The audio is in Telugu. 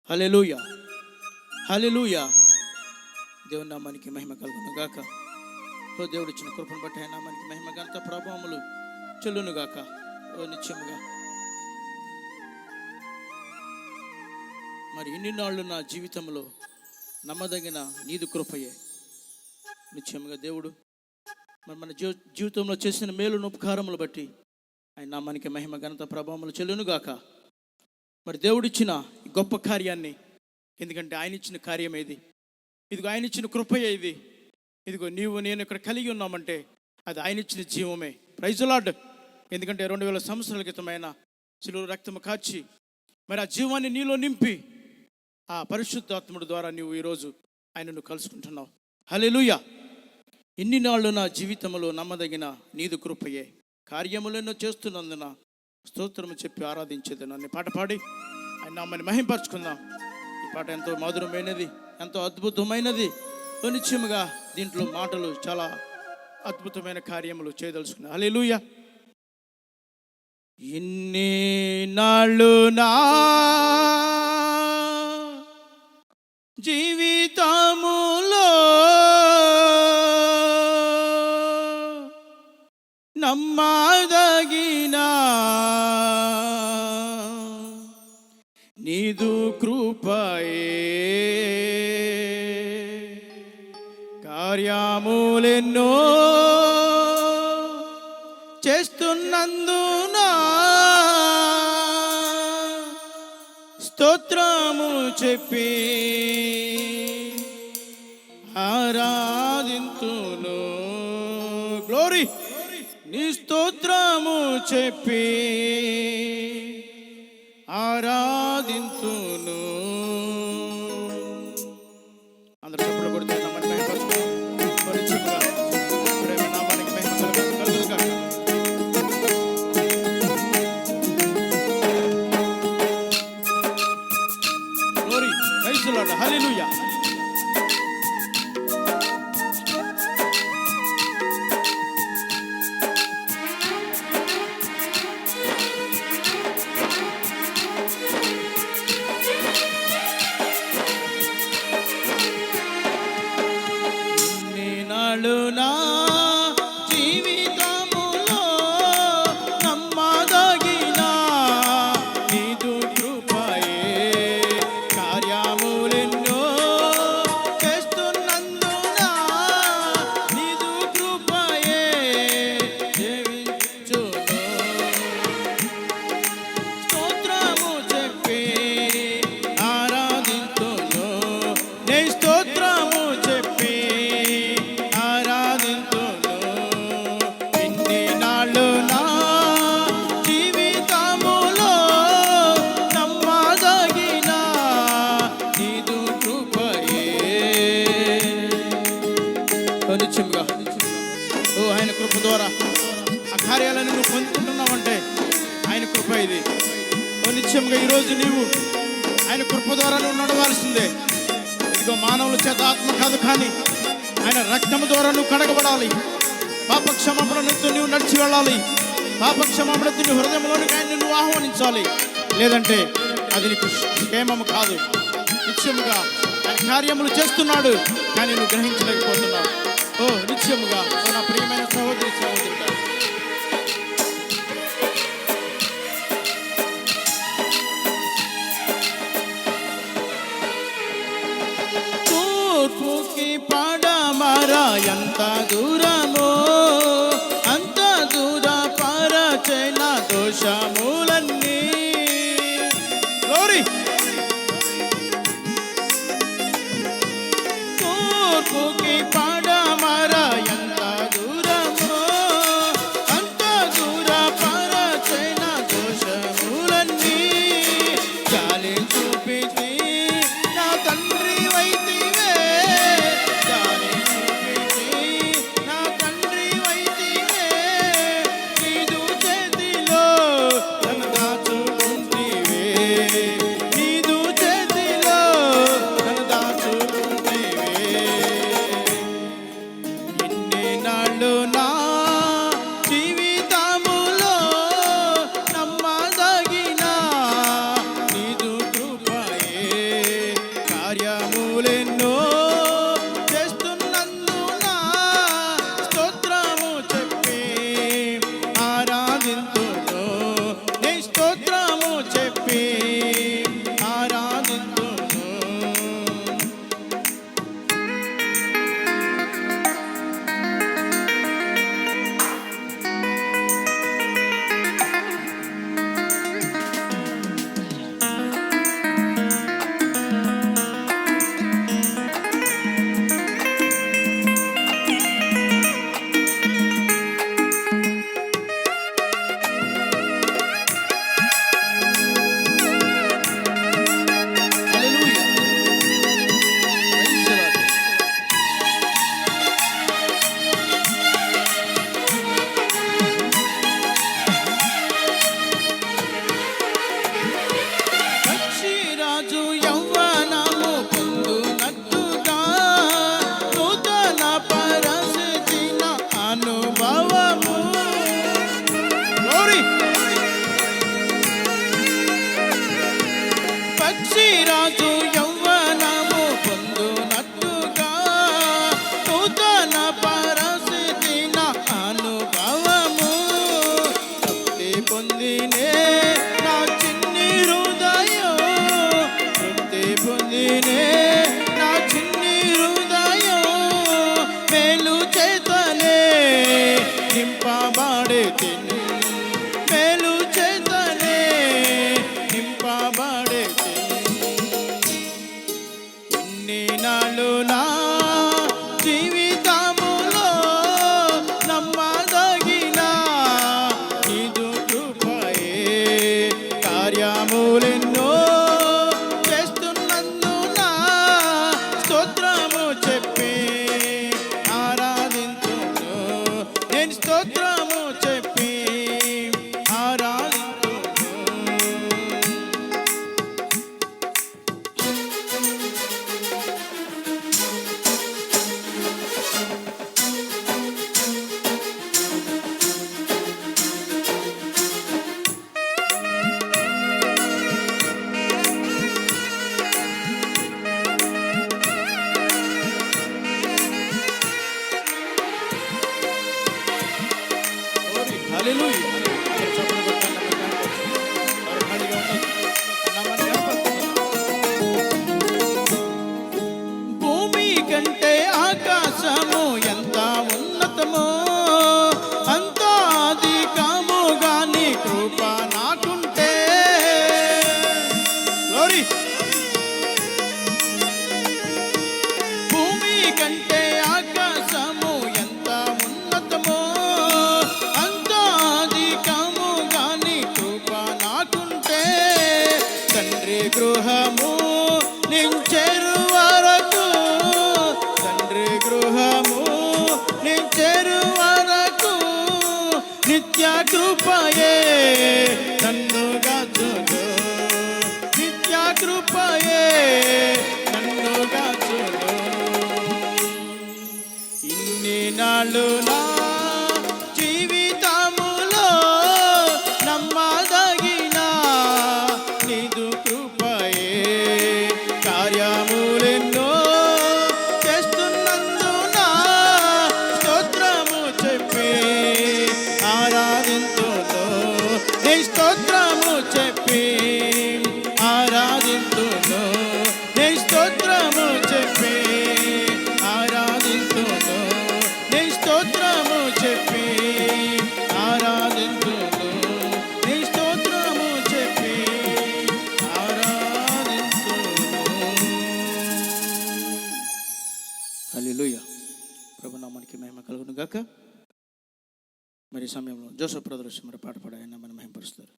హల్లెలూయా, హల్లెలూయా. దేవుని నామానికి మహిమ కలుగును గాక. ఓ దేవుడు ఇచ్చిన కృపను బట్టి ఆయన నామానికి మహిమ ఘనత ప్రభావములు చెల్లును గాక. ఓ నిత్యముగా మరి ఇన్ని నాళ్ళు నా జీవితంలో నమ్మదగిన నీదు కృపయే. నిత్యముగా దేవుడు మరి మన జీవితంలో చేసిన మేలును ఉపకారములు బట్టి ఆయన నామానికి మహిమ ఘనత ప్రభావములు చెల్లును గాక. మరి దేవుడిచ్చిన గొప్ప కార్యాన్ని, ఎందుకంటే ఆయన ఇచ్చిన కార్యం ఏది, ఇదిగో ఆయన ఇచ్చిన కృపయే ఇది. ఇదిగో నీవు నేను ఇక్కడ కలిగి ఉన్నామంటే అది ఆయన ఇచ్చిన జీవమే. Praise the Lord. ఎందుకంటే 2000 సంవత్సరాల క్రితమైన శిలువ రక్తము కాచి మరి ఆ జీవాన్ని నీలో నింపి ఆ పరిశుద్ధాత్ముడి ద్వారా నీవు ఈరోజు ఆయనను కలుసుకుంటున్నావు. హల్లెలూయా. ఇన్ని నాళ్ళు నా జీవితంలో నమ్మదగిన నీదు కృపయే, కార్యములెన్నో చేస్తున్నందున స్తోత్రము చెప్పి ఆరాధించేది. నన్ను పాట పాడి ఆయన నామని మహింపరచుకుందాం. ఈ పాట ఎంతో మధురమైనది, ఎంతో అద్భుతమైనది. నిత్యముగా దీంట్లో మాటలు చాలా అద్భుతమైన కార్యములు చేయదలుచుకున్నాను. హల్లెలూయా. ఇన్ని నాళ్ళు నా జీవితములో నమ్మదగిన నీదు కృపయే, కార్యములెన్నో చేస్తున్నందున స్తోత్రము చెప్పి ఆరాధింతును. గ్లోరీ. నీ స్తోత్రము చెప్పి ఆరాధింతును. అందరూ చప్పట్లు కొడితే నామని మహిమపరచుకుందాం. పరిశుద్ధుడా, ప్రేమ నామానికి మహిమ కలుగును గాక. Glory. Praise the Lord. Hallelujah. నా జీవితములో నమ్మదగిన నీదు కృపయే, కార్యములెన్నో చేస్తున్నందున నీదు కృపయే జీవించును. స్తోత్రము చెప్పి ఆరాధింతును. నీ స్తోత్రము చెప్పి నిత్యముగా ఆయన కృప ద్వారా ఆ కార్యాలను నువ్వు పొందుకుంటున్నావంటే ఆయన కృప ఇది. నిత్యముగా ఈరోజు నీవు ఆయన కృప ద్వారా నువ్వు నడవాల్సిందే. ఇదిగో మానవుల చేత ఆత్మ కాదు, కానీ ఆయన రక్తము ద్వారా నువ్వు కడగబడాలి. పాపక్షమాపణతో నువ్వు నడిచి వెళ్ళాలి. పాపక్షమాపణతో నీ హృదయంలోనికి ఆయన నువ్వు ఆహ్వానించాలి. లేదంటే అది నీకు క్షేమము కాదు. నిత్యముగా ఆయన కార్యములు చేస్తున్నాడు, కానీ నువ్వు గ్రహించలేకపోతున్నావు. ఓ నిత్యముగా నా ప్రియమైన సహోదరి సహోదరుడా, తూర్పుకి పడమర ఎంత దూరమో అంత దూర పరచైన దోషములన్నీ. గ్లోరీ. తూర్పుకి పడమర ఎంత దూరమో అంత దూర పరచైన దోషములన్నీ జాలి చూపితి నా తండ్రి వైతివే, జాలి చూపితి నా పక్షిరాజు యవ్వనము పొందునట్టుగా నూతన పరిస్థితిన అనుభవము తృప్తి పొందినే నా చిన్ని హృదయం, తృప్తి పొందినే నా చిన్ని హృదయం, మేలు చేతనే నింపబడే తిని, మేలు చేతనే నింపబడే ఇన్ని నాళ్ళు నా జీవితములో నమ్మదగిన నీదు కృపయే కార్యములెన్నో చేస్తున్నందున స్తోత్రము చెప్పి ఆరాధించును, నేను స్తోత్రము చెప్పి ఆరాధించును. హల్లెలూయా. చప్పట్లు కొట్టండి. ఖాళీగా ఉన్నది. నామాన్ని కనపడుతుంది. భూమి కంటే ఆకాశము ఎంత ఉన్నతమో అంత అధికముగా నీ కృప నాకుంటే. గ్లోరీ. భూమి కంటే ఆకాశము ఎంత ఉన్నతమో అంత అధికముగా నీ కృప నాకుంటే. తండ్రి గృహము నించెరు వరకు, తండ్రి గృహము నించెరు వరకు నిత్య కృపయే నన్ను గాచును, నిత్య కృపయే నన్ను గాచును. ఇన్ని నాళ్ళు నా జీవితములో నమ్మదగిన నీదు కృపయే కార్యములెన్నో చేస్తున్నందున స్తోత్రము చెప్పి ఆరాధింతును, నీ స్తోత్రము చెప్పి ఆరాధింతును, నీ స్తోత్రము చెప్పి ఆరాధింతును, నీ స్తోత్రము చెప్పి ఆరాధింతును, నీ స్తోత్రము చెప్పి ఆరాధింతును. హల్లెలూయా. ప్రభు నామానికి మహిమ కలుగును గాక. మరి సమయంలో జోసెఫ్ బ్రదర్స్ మరి పాట పాడాయన మనం మహిమపరుస్తారు.